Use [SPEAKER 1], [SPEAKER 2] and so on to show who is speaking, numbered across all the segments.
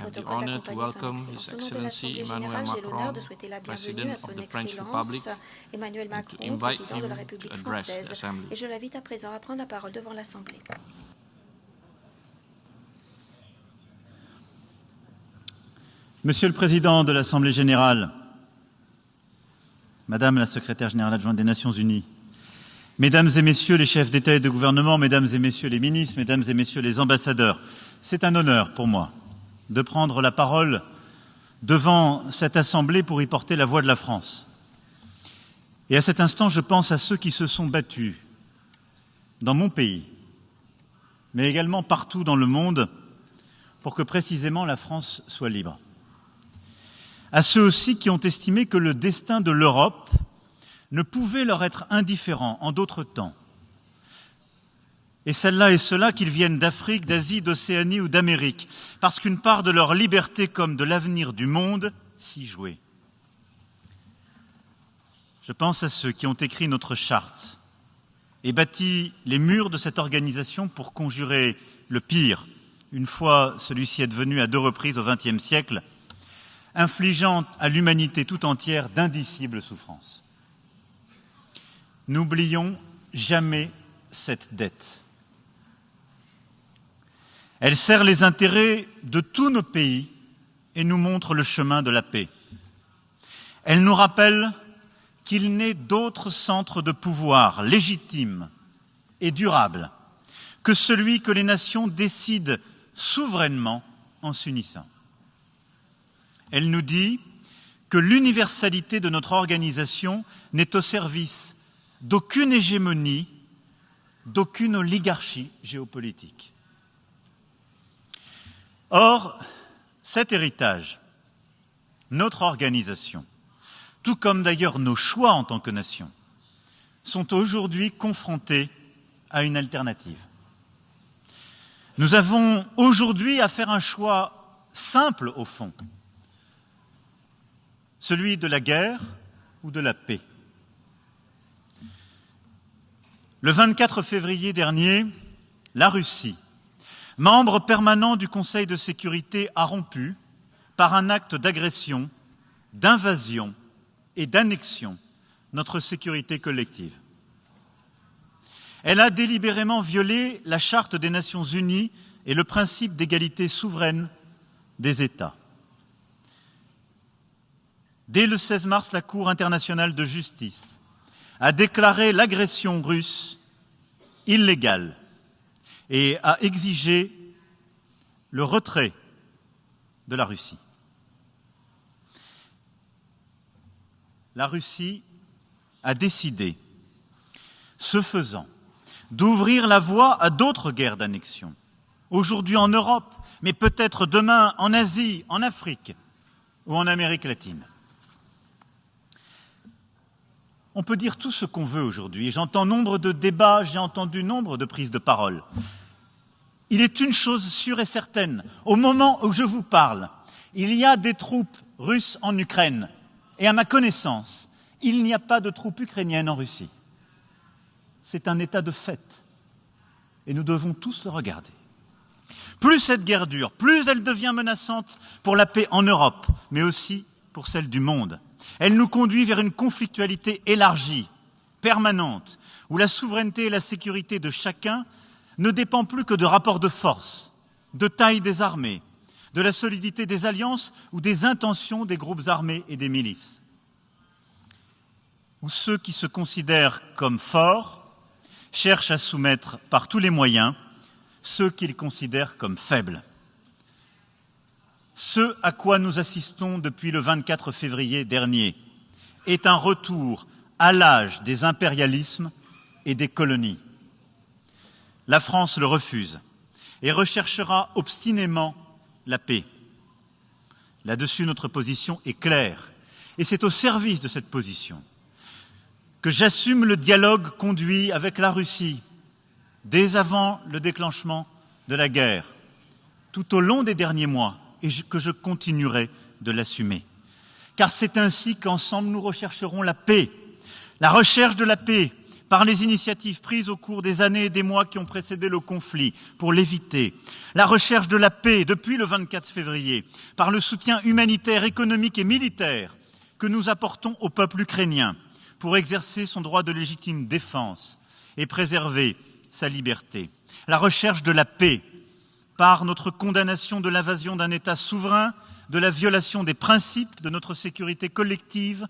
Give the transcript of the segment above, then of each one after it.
[SPEAKER 1] have the
[SPEAKER 2] protocole
[SPEAKER 1] honor to
[SPEAKER 2] d'accompagner son
[SPEAKER 1] welcome His
[SPEAKER 2] Excellence. Au nom de
[SPEAKER 1] Excellency
[SPEAKER 2] l'Assemblée
[SPEAKER 1] Emmanuel
[SPEAKER 2] générale, j'ai l'honneur
[SPEAKER 1] Macron,
[SPEAKER 2] de souhaiter la bienvenue
[SPEAKER 1] President
[SPEAKER 2] à son
[SPEAKER 1] of the French
[SPEAKER 2] Excellence
[SPEAKER 1] Republic,
[SPEAKER 2] Emmanuel
[SPEAKER 1] and to
[SPEAKER 2] Macron,
[SPEAKER 1] invite
[SPEAKER 2] président de
[SPEAKER 1] him
[SPEAKER 2] la
[SPEAKER 1] to
[SPEAKER 2] République
[SPEAKER 1] address the
[SPEAKER 2] française.
[SPEAKER 1] Assembly.
[SPEAKER 2] Et je l'invite à présent à prendre la parole devant l'Assemblée.
[SPEAKER 3] Monsieur le Président de l'Assemblée générale, Madame la Secrétaire générale adjointe des Nations unies, Mesdames et Messieurs les chefs d'État et de gouvernement, Mesdames et Messieurs les ministres, Mesdames et Messieurs les ambassadeurs, c'est un honneur pour moi de prendre la parole devant cette Assemblée pour y porter la voix de la France. Et à cet instant, je pense à ceux qui se sont battus dans mon pays, mais également partout dans le monde, pour que précisément la France soit libre. À ceux aussi qui ont estimé que le destin de l'Europe ne pouvait leur être indifférent en d'autres temps. Et celles-là et ceux-là, qu'ils viennent d'Afrique, d'Asie, d'Océanie ou d'Amérique, parce qu'une part de leur liberté comme de l'avenir du monde s'y jouait. Je pense à ceux qui ont écrit notre charte et bâti les murs de cette organisation pour conjurer le pire, une fois celui-ci advenu à 2 reprises au XXe siècle, infligeant à l'humanité tout entière d'indicibles souffrances. N'oublions jamais cette dette. Elle sert les intérêts de tous nos pays et nous montre le chemin de la paix. Elle nous rappelle qu'il n'est d'autre centre de pouvoir légitime et durable que celui que les nations décident souverainement en s'unissant. Elle nous dit que l'universalité de notre organisation n'est au service d'aucune hégémonie, d'aucune oligarchie géopolitique. Or, cet héritage, notre organisation, tout comme d'ailleurs nos choix en tant que nation, sont aujourd'hui confrontés à une alternative. Nous avons aujourd'hui à faire un choix simple au fond, celui de la guerre ou de la paix. Le 24 février dernier, la Russie, membre permanent du Conseil de sécurité, a rompu, par un acte d'agression, d'invasion et d'annexion, notre sécurité collective. Elle a délibérément violé la Charte des Nations unies et le principe d'égalité souveraine des États. Dès le 16 mars, la Cour internationale de justice a déclaré l'agression russe illégale et a exigé le retrait de la Russie. La Russie a décidé, ce faisant, d'ouvrir la voie à d'autres guerres d'annexion, aujourd'hui en Europe, mais peut-être demain en Asie, en Afrique ou en Amérique latine. On peut dire tout ce qu'on veut aujourd'hui. J'entends nombre de débats, j'ai entendu nombre de prises de parole. Il est une chose sûre et certaine. Au moment où je vous parle, il y a des troupes russes en Ukraine. Et à ma connaissance, il n'y a pas de troupes ukrainiennes en Russie. C'est un état de fait. Et nous devons tous le regarder. Plus cette guerre dure, plus elle devient menaçante pour la paix en Europe, mais aussi pour celle du monde. Elle nous conduit vers une conflictualité élargie, permanente, où la souveraineté et la sécurité de chacun ne dépendent plus que de rapports de force, de taille des armées, de la solidité des alliances ou des intentions des groupes armés et des milices. Où ceux qui se considèrent comme forts cherchent à soumettre par tous les moyens ceux qu'ils considèrent comme faibles. Ce à quoi nous assistons depuis le 24 février dernier est un retour à l'âge des impérialismes et des colonies. La France le refuse et recherchera obstinément la paix. Là-dessus, notre position est claire et c'est au service de cette position que j'assume le dialogue conduit avec la Russie dès avant le déclenchement de la guerre, tout au long des derniers mois, et que je continuerai de l'assumer. Car c'est ainsi qu'ensemble nous rechercherons la paix. La recherche de la paix par les initiatives prises au cours des années et des mois qui ont précédé le conflit pour l'éviter, la recherche de la paix depuis le 24 février, par le soutien humanitaire, économique et militaire que nous apportons au peuple ukrainien pour exercer son droit de légitime défense et préserver sa liberté. La recherche de la paix par notre condamnation de l'invasion d'un État souverain, de la violation des principes de notre sécurité collective,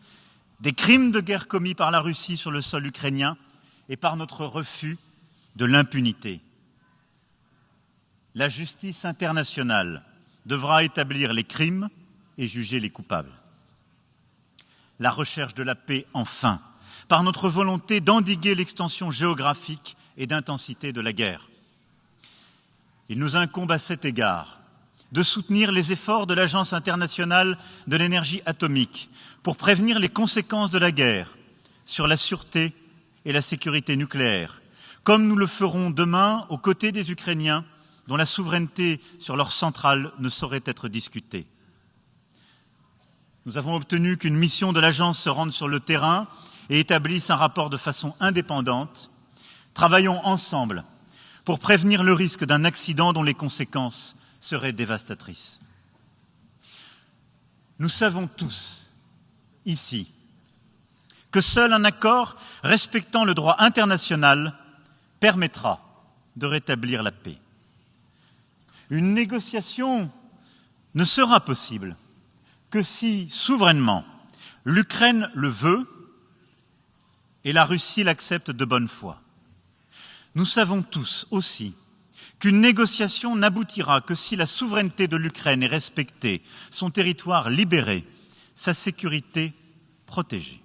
[SPEAKER 3] des crimes de guerre commis par la Russie sur le sol ukrainien et par notre refus de l'impunité. La justice internationale devra établir les crimes et juger les coupables. La recherche de la paix, enfin, par notre volonté d'endiguer l'extension géographique et d'intensité de la guerre. Il nous incombe à cet égard de soutenir les efforts de l'Agence internationale de l'énergie atomique pour prévenir les conséquences de la guerre sur la sûreté et la sécurité nucléaire, comme nous le ferons demain aux côtés des Ukrainiens dont la souveraineté sur leurs centrales ne saurait être discutée. Nous avons obtenu qu'une mission de l'agence se rende sur le terrain et établisse un rapport de façon indépendante. Travaillons ensemble pour prévenir le risque d'un accident dont les conséquences seraient dévastatrices. Nous savons tous, ici, que seul un accord respectant le droit international permettra de rétablir la paix. Une négociation ne sera possible que si, souverainement, l'Ukraine le veut et la Russie l'accepte de bonne foi. Nous savons tous aussi qu'une négociation n'aboutira que si la souveraineté de l'Ukraine est respectée, son territoire libéré, sa sécurité protégée.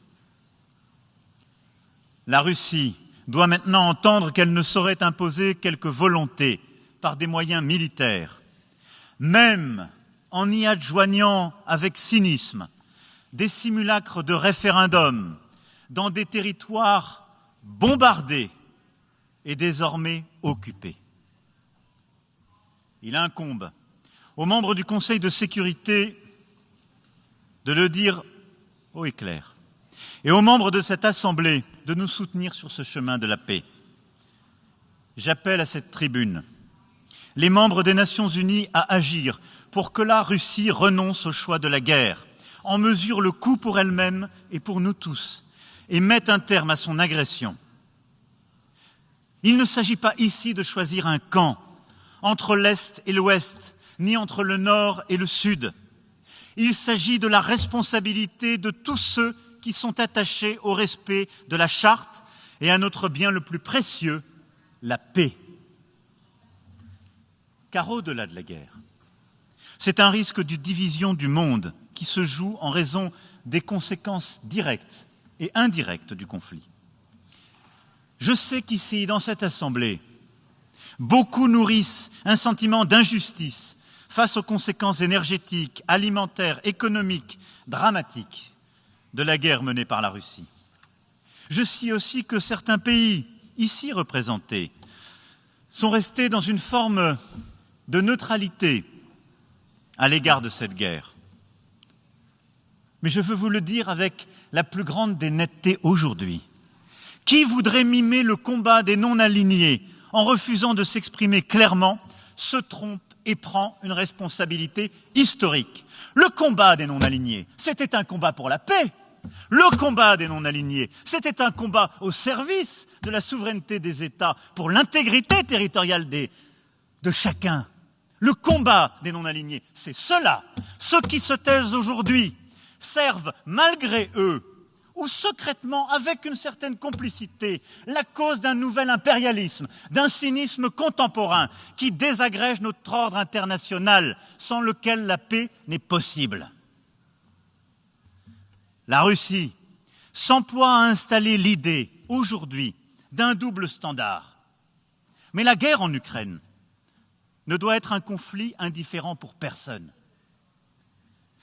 [SPEAKER 3] La Russie doit maintenant entendre qu'elle ne saurait imposer quelque volonté par des moyens militaires, même en y adjoignant avec cynisme des simulacres de référendum dans des territoires bombardés et désormais occupés. Il incombe aux membres du Conseil de sécurité de le dire haut et clair, et aux membres de cette Assemblée de nous soutenir sur ce chemin de la paix. J'appelle à cette tribune les membres des Nations Unies à agir pour que la Russie renonce au choix de la guerre, en mesure le coût pour elle-même et pour nous tous, et mette un terme à son agression. Il ne s'agit pas ici de choisir un camp entre l'Est et l'Ouest, ni entre le Nord et le Sud. Il s'agit de la responsabilité de tous ceux qui sont attachés au respect de la Charte et à notre bien le plus précieux, la paix. Car au-delà de la guerre, c'est un risque de division du monde qui se joue en raison des conséquences directes et indirectes du conflit. Je sais qu'ici, dans cette Assemblée, beaucoup nourrissent un sentiment d'injustice face aux conséquences énergétiques, alimentaires, économiques, dramatiques de la guerre menée par la Russie. Je sais aussi que certains pays, ici représentés, sont restés dans une forme de neutralité à l'égard de cette guerre. Mais je veux vous le dire avec la plus grande des nettetés aujourd'hui. Qui voudrait mimer le combat des non-alignés en refusant de s'exprimer clairement, se trompe et prend une responsabilité historique. Le combat des non-alignés, c'était un combat pour la paix. Le combat des non-alignés, c'était un combat au service de la souveraineté des États, pour l'intégrité territoriale de chacun. Le combat des non-alignés, c'est ceux-là. Ceux qui se taisent aujourd'hui servent, malgré eux, ou secrètement, avec une certaine complicité, la cause d'un nouvel impérialisme, d'un cynisme contemporain qui désagrège notre ordre international, sans lequel la paix n'est possible. La Russie s'emploie à installer l'idée, aujourd'hui, d'un double standard. Mais la guerre en Ukraine ne doit être un conflit indifférent pour personne.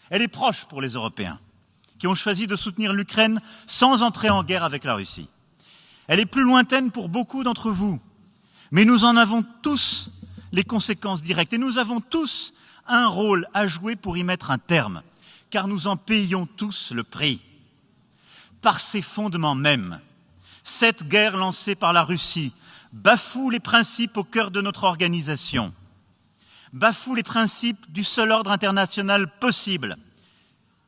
[SPEAKER 3] Elle est proche pour les Européens, qui ont choisi de soutenir l'Ukraine sans entrer en guerre avec la Russie. Elle est plus lointaine pour beaucoup d'entre vous, mais nous en avons tous les conséquences directes et nous avons tous un rôle à jouer pour y mettre un terme, car nous en payons tous le prix. Par ses fondements mêmes, Cette guerre lancée par la Russie bafoue les principes au cœur de notre organisation, bafoue les principes du seul ordre international possible,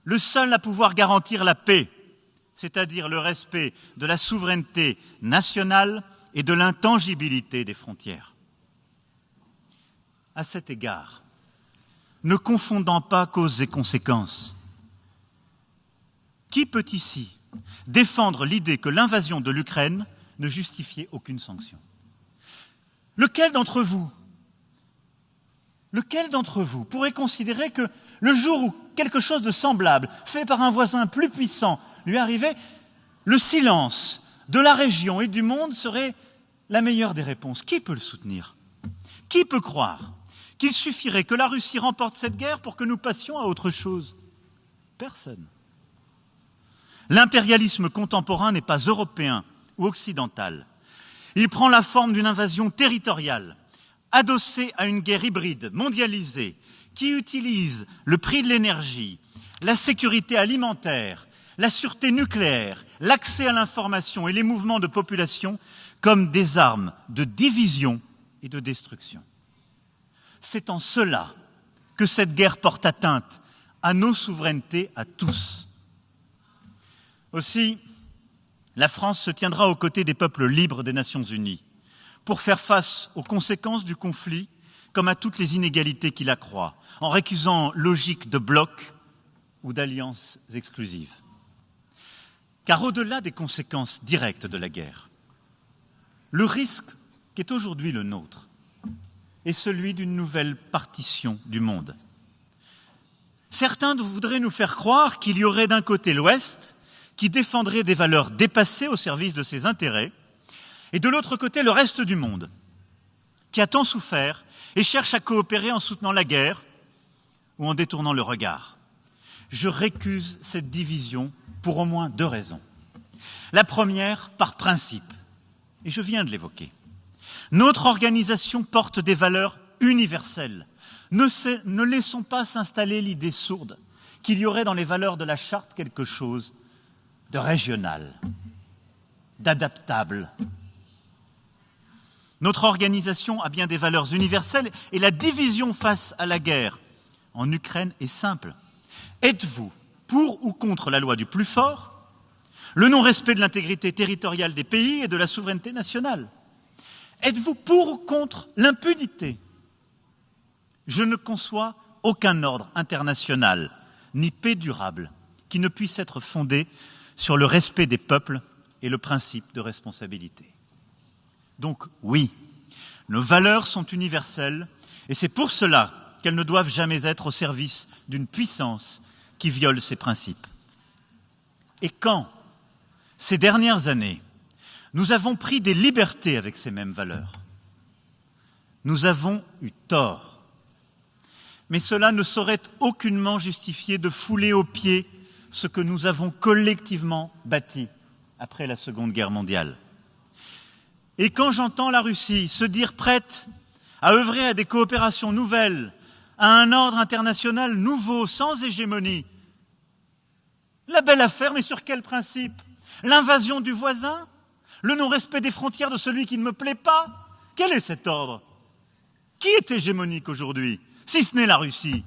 [SPEAKER 3] le seul à pouvoir garantir la paix, c'est-à-dire le respect de la souveraineté nationale et de l'intangibilité des frontières. À cet égard, ne confondant pas causes et conséquences, qui peut ici défendre l'idée que l'invasion de l'Ukraine ne justifiait aucune sanction? Lequel d'entre vous pourrait considérer que le jour où quelque chose de semblable, fait par un voisin plus puissant, lui arrivait, le silence de la région et du monde serait la meilleure des réponses? Qui peut le soutenir? Qui peut croire qu'il suffirait que la Russie remporte cette guerre pour que nous passions à autre chose? Personne. L'impérialisme contemporain n'est pas européen ou occidental. Il prend la forme d'une invasion territoriale, adossée à une guerre hybride, mondialisée, qui utilise le prix de l'énergie, la sécurité alimentaire, la sûreté nucléaire, l'accès à l'information et les mouvements de population comme des armes de division et de destruction. C'est en cela que cette guerre porte atteinte à nos souverainetés à tous. Aussi, la France se tiendra aux côtés des peuples libres des Nations Unies pour faire face aux conséquences du conflit comme à toutes les inégalités qu'il accroît, en récusant logique de bloc ou d'alliances exclusives. Car au-delà des conséquences directes de la guerre, le risque qui est aujourd'hui le nôtre est celui d'une nouvelle partition du monde. Certains voudraient nous faire croire qu'il y aurait d'un côté l'Ouest, qui défendrait des valeurs dépassées au service de ses intérêts, et de l'autre côté le reste du monde, qui a tant souffert et cherche à coopérer en soutenant la guerre ou en détournant le regard. Je récuse cette division pour au moins 2 raisons. La première, par principe, et je viens de l'évoquer. Notre organisation porte des valeurs universelles. Ne laissons pas s'installer l'idée sourde qu'il y aurait dans les valeurs de la Charte quelque chose de régional, d'adaptable. Notre organisation a bien des valeurs universelles et la division face à la guerre en Ukraine est simple. Êtes-vous pour ou contre la loi du plus fort, le non-respect de l'intégrité territoriale des pays et de la souveraineté nationale? Êtes-vous pour ou contre l'impunité? Je ne conçois aucun ordre international, ni paix durable, qui ne puisse être fondé sur le respect des peuples et le principe de responsabilité. Donc oui, nos valeurs sont universelles et c'est pour cela qu'elles ne doivent jamais être au service d'une puissance qui viole ces principes. Et quand, ces dernières années, nous avons pris des libertés avec ces mêmes valeurs, nous avons eu tort. Mais cela ne saurait aucunement justifier de fouler aux pieds ce que nous avons collectivement bâti après la Seconde Guerre mondiale. Et quand j'entends la Russie se dire prête à œuvrer à des coopérations nouvelles, à un ordre international nouveau, sans hégémonie, la belle affaire, mais sur quel principe? L'invasion du voisin? Le non-respect des frontières de celui qui ne me plaît pas? Quel est cet ordre? Qui est hégémonique aujourd'hui, si ce n'est la Russie?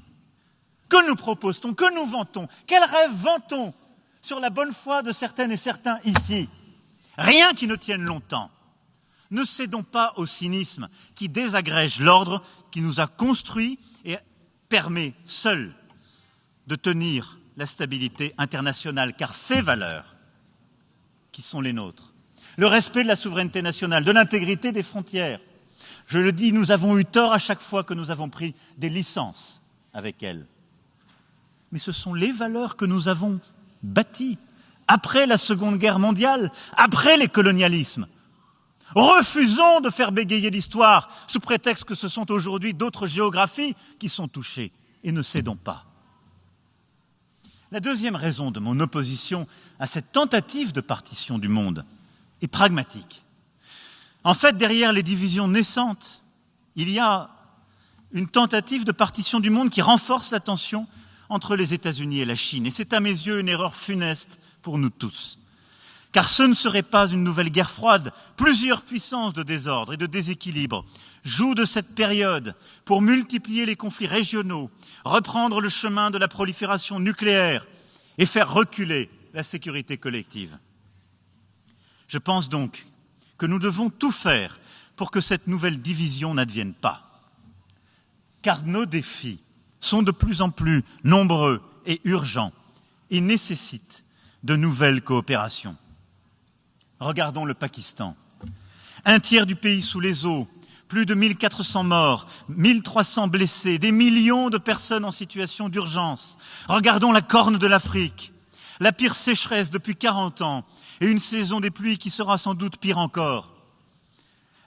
[SPEAKER 3] Que nous propose-t-on? Que nous vantons? Quel rêve vantons sur la bonne foi de certaines et certains ici? Rien qui ne tienne longtemps. Ne cédons pas au cynisme qui désagrège l'ordre qui nous a construits et permet seul de tenir la stabilité internationale, car ces valeurs qui sont les nôtres, le respect de la souveraineté nationale, de l'intégrité des frontières, je le dis, nous avons eu tort à chaque fois que nous avons pris des licences avec elles. Mais ce sont les valeurs que nous avons bâties après la Seconde Guerre mondiale, après les colonialismes. Refusons de faire bégayer l'histoire sous prétexte que ce sont aujourd'hui d'autres géographies qui sont touchées et ne cédons pas. La deuxième raison de mon opposition à cette tentative de partition du monde est pragmatique. En fait, derrière les divisions naissantes, il y a une tentative de partition du monde qui renforce la tension entre les États-Unis et la Chine. Et c'est à mes yeux une erreur funeste pour nous tous. Car ce ne serait pas une nouvelle guerre froide. Plusieurs puissances de désordre et de déséquilibre jouent de cette période pour multiplier les conflits régionaux, reprendre le chemin de la prolifération nucléaire et faire reculer la sécurité collective. Je pense donc que nous devons tout faire pour que cette nouvelle division n'advienne pas. Car nos défis sont de plus en plus nombreux et urgents et nécessitent de nouvelles coopérations. Regardons le Pakistan. Un tiers du pays sous les eaux, plus de 1400 morts, 1300 blessés, des millions de personnes en situation d'urgence. Regardons la Corne de l'Afrique, la pire sécheresse depuis 40 ans et une saison des pluies qui sera sans doute pire encore.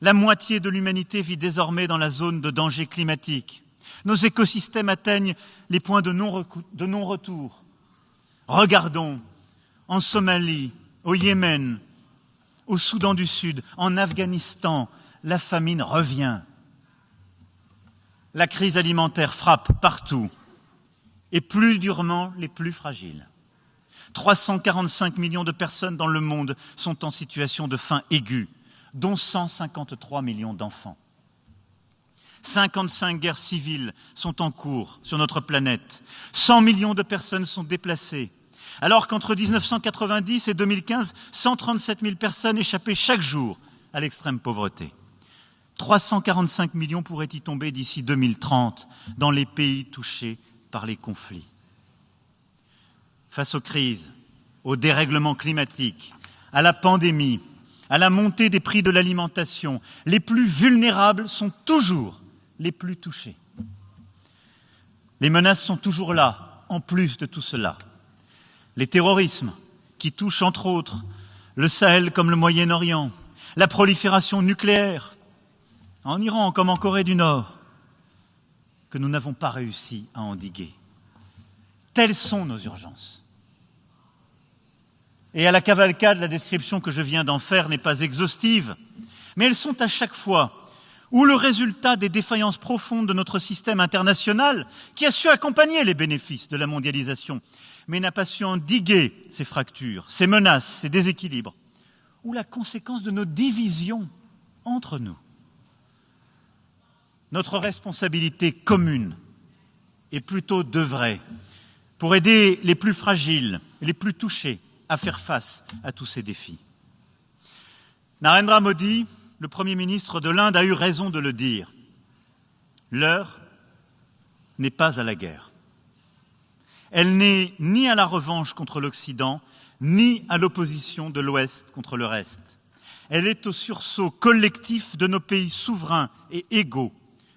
[SPEAKER 3] La moitié de l'humanité vit désormais dans la zone de danger climatique. Nos écosystèmes atteignent les points de non-retour. Regardons en Somalie, au Yémen, au Soudan du Sud, en Afghanistan, la famine revient. La crise alimentaire frappe partout, et plus durement les plus fragiles. 345 millions de personnes dans le monde sont en situation de faim aiguë, dont 153 millions d'enfants. 55 guerres civiles sont en cours sur notre planète. 100 millions de personnes sont déplacées. Alors qu'entre 1990 et 2015, 137 000 personnes échappaient chaque jour à l'extrême pauvreté. 345 millions pourraient y tomber d'ici 2030 dans les pays touchés par les conflits. Face aux crises, au dérèglement climatique, à la pandémie, à la montée des prix de l'alimentation, les plus vulnérables sont toujours les plus touchés. Les menaces sont toujours là, en plus de tout cela. Les terrorismes, qui touchent entre autres le Sahel comme le Moyen-Orient, la prolifération nucléaire, en Iran comme en Corée du Nord, que nous n'avons pas réussi à endiguer. Telles sont nos urgences. Et à la cavalcade, la description que je viens d'en faire n'est pas exhaustive, mais elles sont à chaque fois ou le résultat des défaillances profondes de notre système international qui a su accompagner les bénéfices de la mondialisation, mais n'a pas su endiguer ces fractures, ces menaces, ces déséquilibres, ou la conséquence de nos divisions entre nous. Notre responsabilité commune est plutôt d'œuvrer pour aider les plus fragiles et les plus touchés à faire face à tous ces défis. Narendra Modi, le Premier ministre de l'Inde, a eu raison de le dire. L'heure n'est pas à la guerre. Elle n'est ni à la revanche contre l'Occident, ni à l'opposition de l'Ouest contre le reste. Elle est au sursaut collectif de nos pays souverains et égaux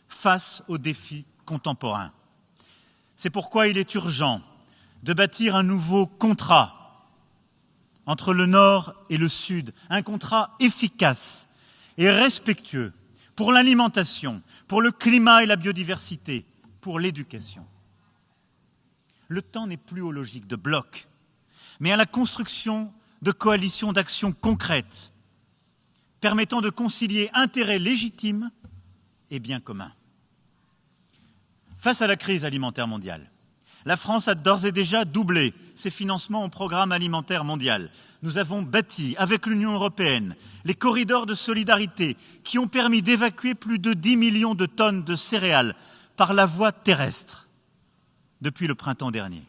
[SPEAKER 3] face aux défis contemporains. C'est pourquoi il est urgent de bâtir un nouveau contrat entre le Nord et le Sud, un contrat efficace et respectueux pour l'alimentation, pour le climat et la biodiversité, pour l'éducation. Le temps n'est plus aux logiques de blocs, mais à la construction de coalitions d'actions concrètes, permettant de concilier intérêts légitimes et biens communs. Face à la crise alimentaire mondiale, la France a d'ores et déjà doublé ses financements au programme alimentaire mondial. Nous avons bâti, avec l'Union européenne, les corridors de solidarité qui ont permis d'évacuer plus de 10 millions de tonnes de céréales par la voie terrestre depuis le printemps dernier.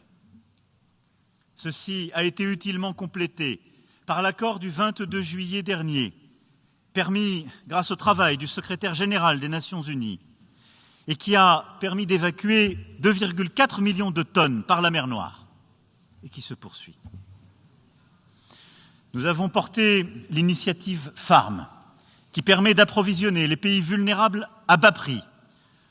[SPEAKER 3] Ceci a été utilement complété par l'accord du 22 juillet dernier, permis grâce au travail du secrétaire général des Nations Unies, et qui a permis d'évacuer 2,4 millions de tonnes par la mer Noire, et qui se poursuit. Nous avons porté l'initiative Farm, qui permet d'approvisionner les pays vulnérables à bas prix,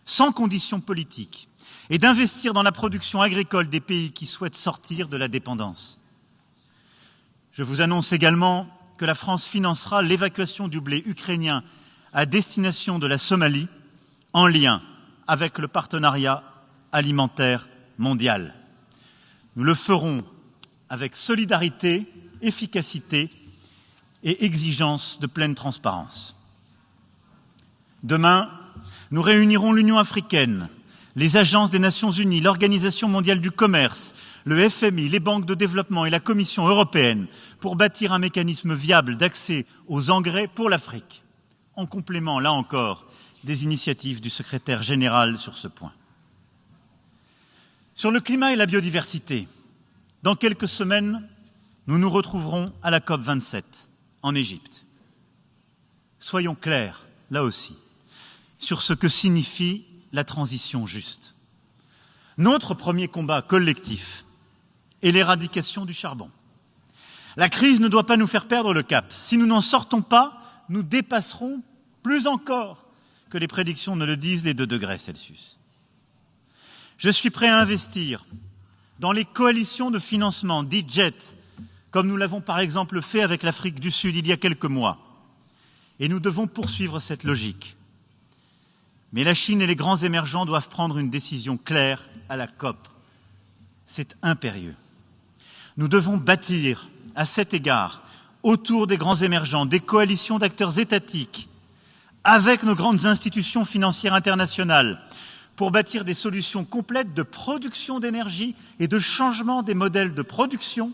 [SPEAKER 3] sans conditions politiques, et d'investir dans la production agricole des pays qui souhaitent sortir de la dépendance. Je vous annonce également que la France financera l'évacuation du blé ukrainien à destination de la Somalie, en lien avec le partenariat alimentaire mondial. Nous le ferons avec solidarité, efficacité et exigence de pleine transparence. Demain, nous réunirons l'Union africaine, les agences des Nations Unies, l'Organisation mondiale du commerce, le FMI, les banques de développement et la Commission européenne pour bâtir un mécanisme viable d'accès aux engrais pour l'Afrique, en complément, là encore, des initiatives du secrétaire général sur ce point. Sur le climat et la biodiversité, dans quelques semaines, nous nous retrouverons à la COP27 en Égypte. Soyons clairs, là aussi, sur ce que signifie la transition juste. Notre premier combat collectif est l'éradication du charbon. La crise ne doit pas nous faire perdre le cap. Si nous n'en sortons pas, nous dépasserons plus encore que les prédictions ne le disent les 2 degrés Celsius. Je suis prêt à investir dans les coalitions de financement dites JET, comme nous l'avons par exemple fait avec l'Afrique du Sud il y a quelques mois. Et nous devons poursuivre cette logique. Mais la Chine et les grands émergents doivent prendre une décision claire à la COP. C'est impérieux. Nous devons bâtir, à cet égard, autour des grands émergents, des coalitions d'acteurs étatiques, avec nos grandes institutions financières internationales, pour bâtir des solutions complètes de production d'énergie et de changement des modèles de production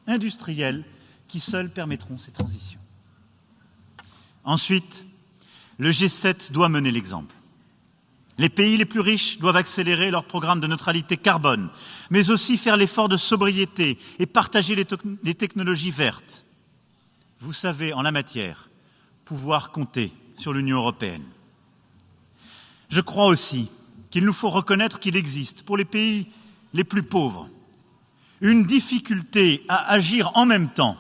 [SPEAKER 3] industrielle qui seuls permettront ces transitions. Ensuite, le G7 doit mener l'exemple. Les pays les plus riches doivent accélérer leur programme de neutralité carbone, mais aussi faire l'effort de sobriété et partager les technologies vertes. Vous savez, en la matière, pouvoir compter sur l'Union européenne. Je crois aussi qu'il nous faut reconnaître qu'il existe, pour les pays les plus pauvres, une difficulté à agir en même temps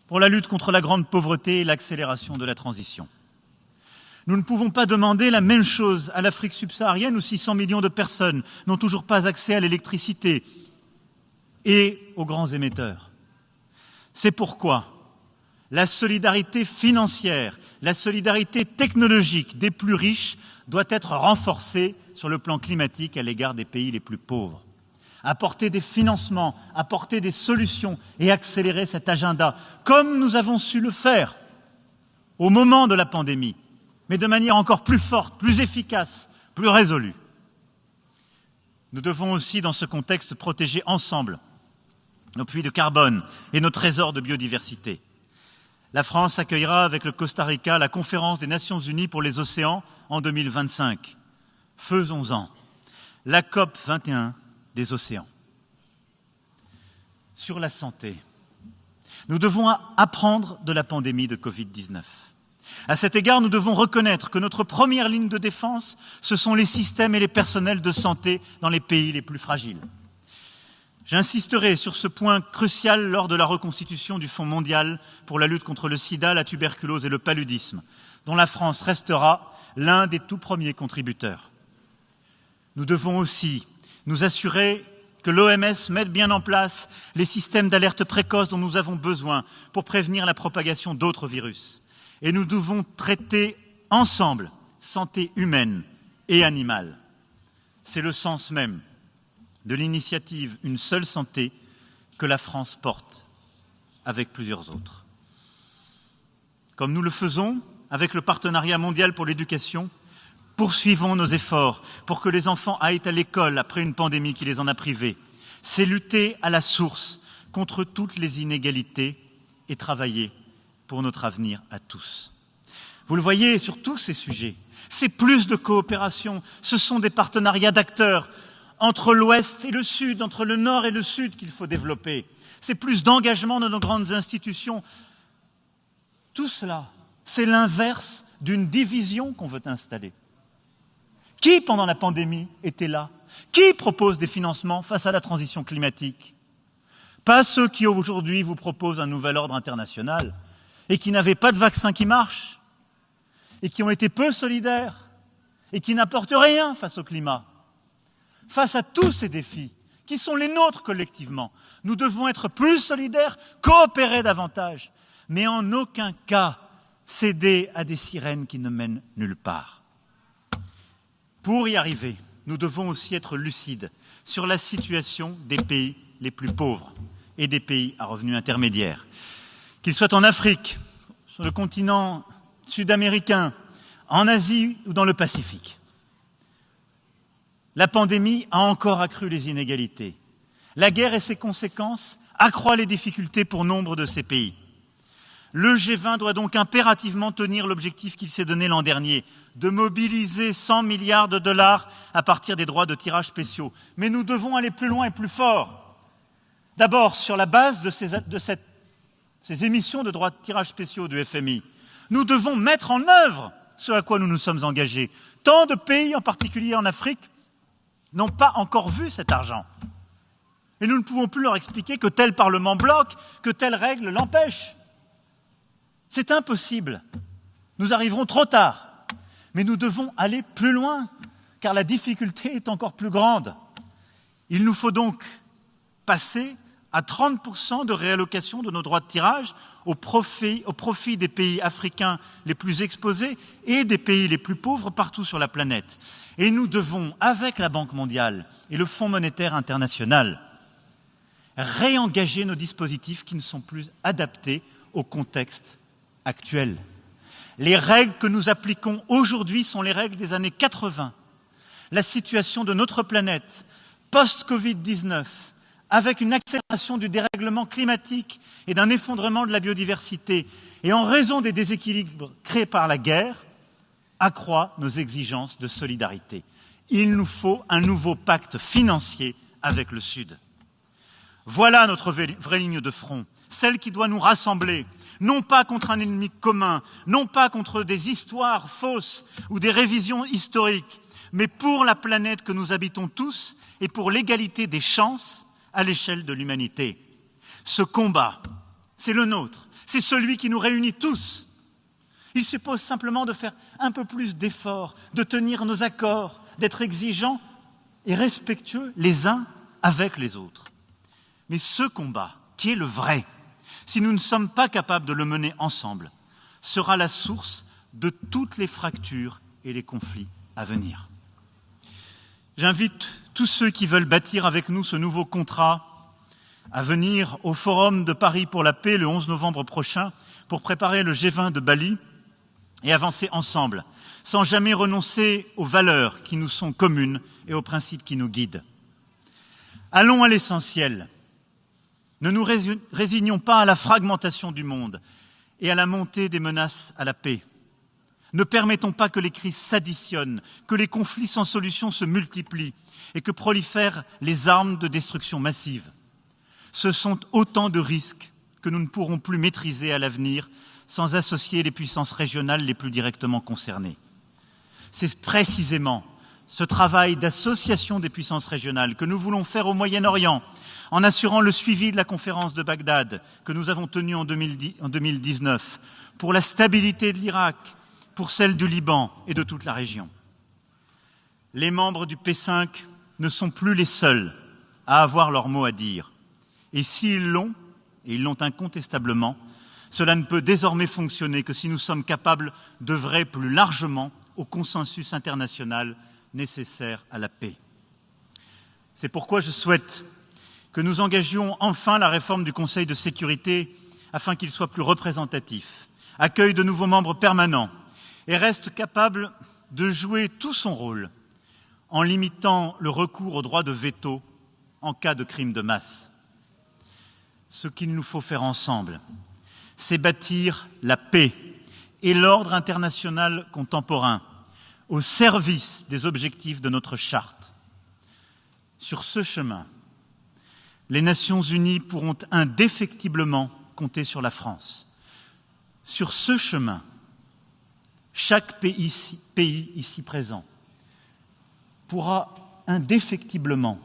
[SPEAKER 3] pour la lutte contre la grande pauvreté et l'accélération de la transition. Nous ne pouvons pas demander la même chose à l'Afrique subsaharienne où 600 millions de personnes n'ont toujours pas accès à l'électricité et aux grands émetteurs. C'est pourquoi la solidarité financière, la solidarité technologique des plus riches doit être renforcée sur le plan climatique à l'égard des pays les plus pauvres. Apporter des financements, apporter des solutions et accélérer cet agenda, comme nous avons su le faire au moment de la pandémie, mais de manière encore plus forte, plus efficace, plus résolue. Nous devons aussi, dans ce contexte, protéger ensemble nos puits de carbone et nos trésors de biodiversité. La France accueillera avec le Costa Rica la conférence des Nations Unies pour les océans en 2025. Faisons-en la COP 21 des océans. Sur la santé, nous devons apprendre de la pandémie de Covid-19. À cet égard, nous devons reconnaître que notre première ligne de défense, ce sont les systèmes et les personnels de santé dans les pays les plus fragiles. J'insisterai sur ce point crucial lors de la reconstitution du Fonds mondial pour la lutte contre le sida, la tuberculose et le paludisme, dont la France restera l'un des tout premiers contributeurs. Nous devons aussi nous assurer que l'OMS mette bien en place les systèmes d'alerte précoce dont nous avons besoin pour prévenir la propagation d'autres virus. Et nous devons traiter ensemble santé humaine et animale. C'est le sens même de l'initiative Une seule santé que la France porte avec plusieurs autres. Comme nous le faisons avec le Partenariat mondial pour l'éducation, poursuivons nos efforts pour que les enfants aillent à l'école après une pandémie qui les en a privés. C'est lutter à la source contre toutes les inégalités et travailler pour notre avenir à tous. Vous le voyez sur tous ces sujets, c'est plus de coopération, ce sont des partenariats d'acteurs entre l'Ouest et le Sud, entre le Nord et le Sud qu'il faut développer. C'est plus d'engagement de nos grandes institutions. Tout cela, c'est l'inverse d'une division qu'on veut installer. Qui, pendant la pandémie, était là? Qui propose des financements face à la transition climatique? Pas ceux qui, aujourd'hui, vous proposent un nouvel ordre international et qui n'avaient pas de vaccin qui marche et qui ont été peu solidaires et qui n'apportent rien face au climat. Face à tous ces défis, qui sont les nôtres collectivement, nous devons être plus solidaires, coopérer davantage, mais en aucun cas céder à des sirènes qui ne mènent nulle part. Pour y arriver, nous devons aussi être lucides sur la situation des pays les plus pauvres et des pays à revenus intermédiaires. Qu'ils soient en Afrique, sur le continent sud-américain, en Asie ou dans le Pacifique. La pandémie a encore accru les inégalités. La guerre et ses conséquences accroît les difficultés pour nombre de ces pays. Le G20 doit donc impérativement tenir l'objectif qu'il s'est donné l'an dernier, de mobiliser 100 milliards de dollars à partir des droits de tirage spéciaux. Mais nous devons aller plus loin et plus fort. D'abord, sur la base de ces émissions de droits de tirage spéciaux du FMI, nous devons mettre en œuvre ce à quoi nous nous sommes engagés. Tant de pays, en particulier en Afrique, n'ont pas encore vu cet argent. Et nous ne pouvons plus leur expliquer que tel Parlement bloque, que telle règle l'empêche. C'est impossible. Nous arriverons trop tard. Mais nous devons aller plus loin, car la difficulté est encore plus grande. Il nous faut donc passer à 30% de réallocation de nos droits de tirage au profit des pays africains les plus exposés et des pays les plus pauvres partout sur la planète. Et nous devons, avec la Banque mondiale et le Fonds monétaire international, réengager nos dispositifs qui ne sont plus adaptés au contexte actuel. Les règles que nous appliquons aujourd'hui sont les règles des années 80. La situation de notre planète, post-Covid-19, avec une accélération du dérèglement climatique et d'un effondrement de la biodiversité, et en raison des déséquilibres créés par la guerre, accroît nos exigences de solidarité. Il nous faut un nouveau pacte financier avec le Sud. Voilà notre vraie ligne de front, celle qui doit nous rassembler, non pas contre un ennemi commun, non pas contre des histoires fausses ou des révisions historiques, mais pour la planète que nous habitons tous et pour l'égalité des chances à l'échelle de l'humanité. Ce combat, c'est le nôtre, c'est celui qui nous réunit tous. Il suppose simplement de faire un peu plus d'efforts, de tenir nos accords, d'être exigeants et respectueux les uns avec les autres. Mais ce combat, qui est le vrai, si nous ne sommes pas capables de le mener ensemble, sera la source de toutes les fractures et les conflits à venir. J'invite tous ceux qui veulent bâtir avec nous ce nouveau contrat à venir au Forum de Paris pour la paix le 11 novembre prochain pour préparer le G20 de Bali et avancer ensemble, sans jamais renoncer aux valeurs qui nous sont communes et aux principes qui nous guident. Allons à l'essentiel. Ne nous résignons pas à la fragmentation du monde et à la montée des menaces à la paix. Ne permettons pas que les crises s'additionnent, que les conflits sans solution se multiplient et que prolifèrent les armes de destruction massive. Ce sont autant de risques que nous ne pourrons plus maîtriser à l'avenir sans associer les puissances régionales les plus directement concernées. C'est précisément ce travail d'association des puissances régionales que nous voulons faire au Moyen-Orient, en assurant le suivi de la conférence de Bagdad que nous avons tenue en 2019, pour la stabilité de l'Irak, pour celle du Liban et de toute la région. Les membres du P5 ne sont plus les seuls à avoir leur mot à dire. Et s'ils l'ont, et ils l'ont incontestablement, cela ne peut désormais fonctionner que si nous sommes capables d'œuvrer plus largement au consensus international nécessaire à la paix. C'est pourquoi je souhaite que nous engagions enfin la réforme du Conseil de sécurité afin qu'il soit plus représentatif, accueille de nouveaux membres permanents et reste capable de jouer tout son rôle en limitant le recours au droit de veto en cas de crime de masse. Ce qu'il nous faut faire ensemble, c'est bâtir la paix et l'ordre international contemporain au service des objectifs de notre charte. Sur ce chemin, les Nations unies pourront indéfectiblement compter sur la France. Sur ce chemin, chaque pays ici présent pourra indéfectiblement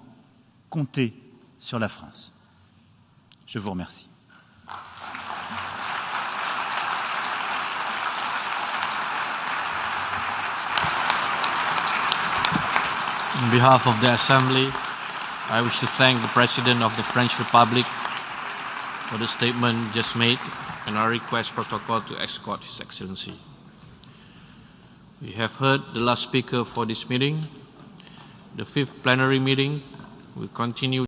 [SPEAKER 3] compter sur la France. Je vous remercie.
[SPEAKER 1] On behalf of the Assembly, I wish to thank the President of the French Republic for the statement just made, and I request protocol to escort His Excellency. We have heard the last speaker for this meeting. The fifth plenary meeting will continue